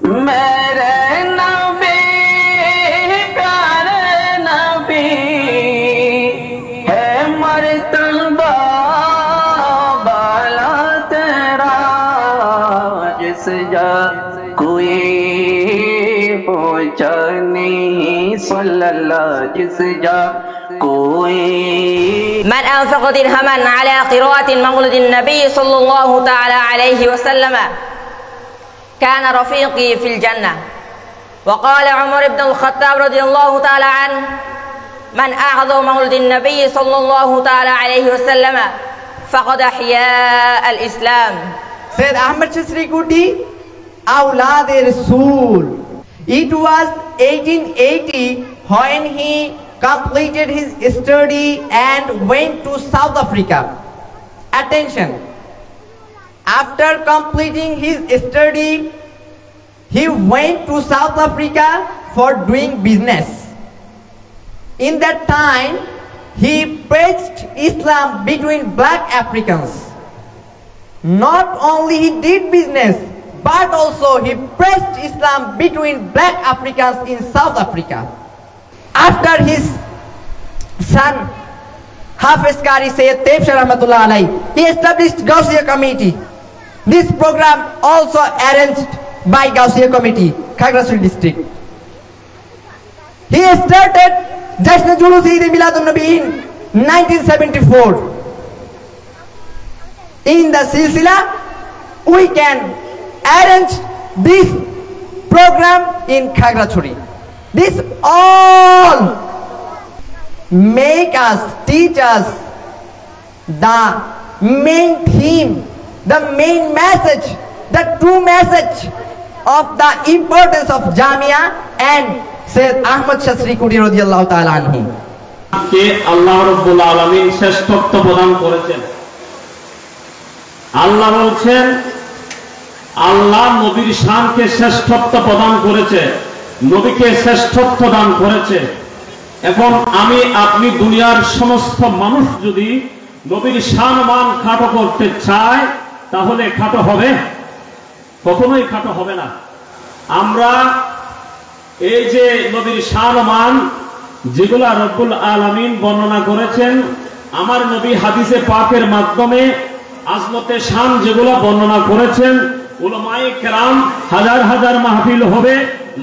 मेरे नबी प्यारे नबी है मर्तबा बाला तेरा जिस जा कोई पहुंचा नहीं सल्लल्लाह जिस जा कोई। من أنفق درهما على قراءة مولد النبي صلى الله تعالى عليه وسلم كان رفيقي في الجنة. وقال عمر بن الخطاب رضي الله تعالى عنه من أعظم مولد النبي صلى الله تعالى عليه وسلم فقد أحيا الإسلام. Said Ahmad Shasrikuti, Aulad Rasul. It was 1880 when he completed his study and went to South Africa. Attention! After completing his study, he went to South Africa for doing business. In that time, he preached Islam between black Africans. Not only he did business, but also he preached Islam between black Africans in South Africa. After his son Hafiz Qari Sayyid Taib Shah Rahmatullah Alayhi, he established Gaussiya Committee. This program also arranged by Gaussiya Committee, Khagrasuri district. He started Jashn Julus Eid Miladun Nabi in 1974. In the silsila, we can arrange this program in Khagrasuri. This all make us, teach us the main theme, the main message, the true message of the importance of Jamia and Sayyid Ahmad Shasrikuti radiyallahu ta'ala anhu. কে আল্লাহ রাব্বুল আলামিন শ্রেষ্ঠত্ব প্রদান করেছেন। আল্লাহ বলছেন আল্লাহ নবীর শানকে শ্রেষ্ঠত্ব প্রদান করেছে, নবীকে শ্রেষ্ঠত্ব দান করেছে। এবং আমি আপনি দুনিয়ার সমস্ত মানুষ যদি নবীর শান মান খাটো করতে চায় তাহলে খাটো হবে? কখনোই খাটো হবে না। আমরা এই যে নবীর শান মান যেগুলা রব্বুল আলামিন বর্ণনা করেছেন, আমার নবী হাদিসে পাকের মাধ্যমে আজমতে শান যেগুলা বর্ণনা করেছেন, উলামায়ে কেরাম হাজার হাজার মাহফিল হবে,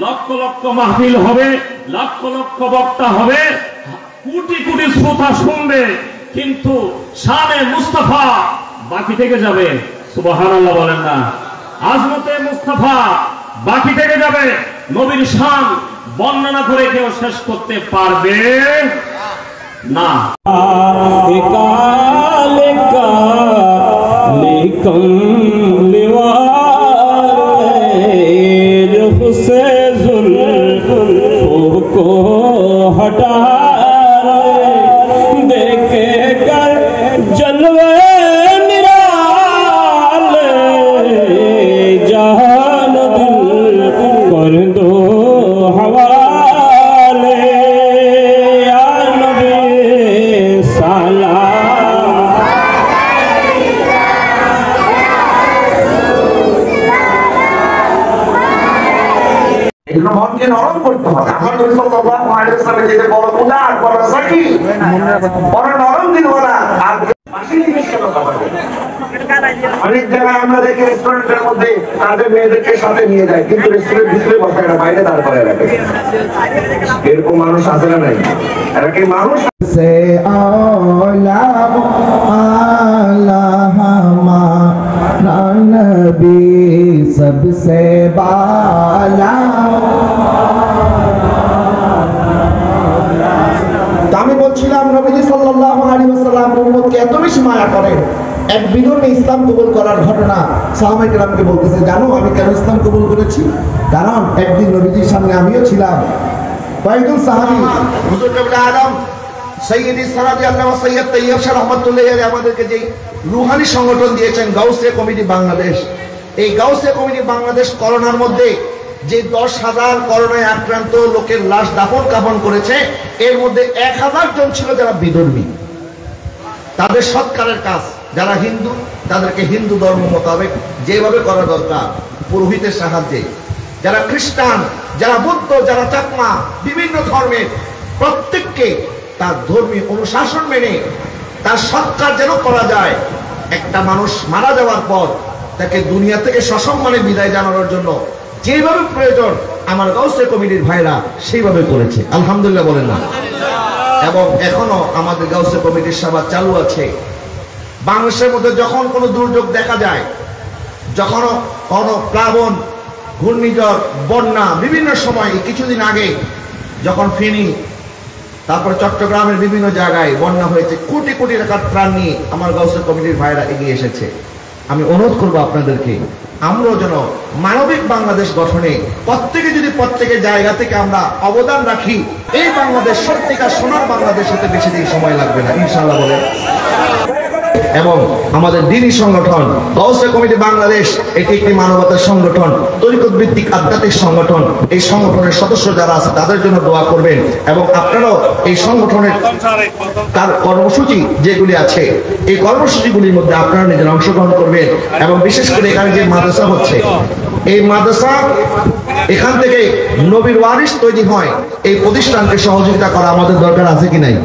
লক্ষ লক্ষ মাহফিল হবে, লক্ষ লক্ষ বক্তা হবে, কোটি কোটি শ্রোতা শুনবে, কিন্তু শানে মুস্তাফা বাকি থেকে যাবে। সুবহানাল্লাহ বলেন না? আজমতে মুস্তাফা বাকি থেকে যাবে। নবীর শান বর্ণনা করে কেউ শেষ করতে পারবে না। हटा देखे कर जलवे निराले जहान दिल कर दो हवाले या नबी सलाम। এগুলো মনকে নরম করতে হবে। আমার নবী সাল্লাল্লাহু আলাইহি ওয়াসাল্লাম যেটা বড় উদার, বড় সাকি, বড় নরম দিল ওরা। আর মাসি জিজ্ঞেস কেন কথা বলে? অনেক জায়গায় আমরা দেখি রেস্টুরেন্টের মধ্যে তাদের মেয়েদেরকে সাথে নিয়ে যায়, কিন্তু রেস্টুরেন্ট ভিতরে বসে না, বাইরে দাঁড় করে রাখে। এরকম মানুষ আছে না নাই? এরা কি মানুষ? সে আলা আলা नबी सबसे बाला। আমি বলছিলাম নবীজি সাল্লাল্লাহু আলাইহি ওয়াসাল্লাম উম্মতকে এত বেশি মায়া করেন, এক বিদুর্মী ইসলাম কবুল করার ঘটনা সাহাবায়ে কেরামকে বলতেছে, জানো আমি কেন ইসলাম কবুল করেছি? কারণ একদিন নবীজির সামনে আমিও ছিলাম, কয়েকজন সাহাবী হুজুর কেবলা আলম সৈয়দি সারাদি আল্লাহ সৈয়দ তৈয়ব শাহ রহমাতুল্লাহ আলাইহি আমাদেরকে যে রুহানি সংগঠন দিয়েছেন গাউসিয়া কমিটি বাংলাদেশ, এই গাউসিয়া কমিটি বাংলাদেশ করোনার মধ্যে যে 10,000 করোনায় আক্রান্ত লোকের লাশ দাফন কাফন করেছে, এর মধ্যে 1000 জন ছিল যারা বিধর্মী। তাদের সৎকারের কাজ, যারা হিন্দু তাদেরকে হিন্দু ধর্ম মোতাবেক যেভাবে করা দরকার পুরোহিতের সাহায্যে যারা খ্রিস্টান, যারা বুদ্ধ, যারা চাকমা, বিভিন্ন ধর্মের প্রত্যেককে তার ধর্মীয় অনুশাসন মেনে তার সৎকার যেন করা যায়। একটা মানুষ মারা যাওয়ার পর তাকে দুনিয়া থেকে সসম্মানে বিদায় জানানোর জন্য যেভাবে প্রয়োজন আমার গাউসে কমিটির ভাইরা সেইভাবে করেছে, আলহামদুলিল্লাহ বলেন না? এবং এখনো আমাদের গাউসে কমিটির সভা চালু আছে। বাংলাদেশের মধ্যে যখন কোনো দুর্যোগ দেখা যায়, যখন কোনো প্লাবন, ঘূর্ণিঝড়, বন্যা, বিভিন্ন সময় কিছুদিন আগে যখন ফেনী, তারপরে চট্টগ্রামের বিভিন্ন জায়গায় বন্যা হয়েছে, কোটি কোটি টাকার ত্রাণ নিয়ে আমার গাউসে কমিটির ভাইরা এগিয়ে এসেছে। আমি অনুরোধ করবো আপনাদেরকে, আমরাও যেন মানবিক বাংলাদেশ গঠনে প্রত্যেকে যদি প্রত্যেকের জায়গা থেকে আমরা অবদান রাখি, এই বাংলাদেশ সত্যিকার সোনার বাংলাদেশ হতে বেশি দিন সময় লাগবে না, ইনশাআল্লাহ বলে। এবং আমাদের দ্বীনি সংগঠন গাউসে কমিটি বাংলাদেশ, এটি একটি মানবতার সংগঠন, তরিকত ভিত্তিক আধ্যাত্মিক সংগঠন। এই সংগঠনের সদস্য যারা আছে তাদের জন্য দোয়া করবেন এবং আপনারাও এই সংগঠনের তার কর্মসূচি যেগুলি আছে এই কর্মসূচিগুলির মধ্যে আপনারা নিজের অংশগ্রহণ করবেন। এবং বিশেষ করে এখানে যে মাদ্রাসা হচ্ছে, এই মাদ্রাসা এখান থেকে নবীর ওয়ারিস তৈরি হয়, এই প্রতিষ্ঠানকে সহযোগিতা করা আমাদের দরকার আছে কি নাই?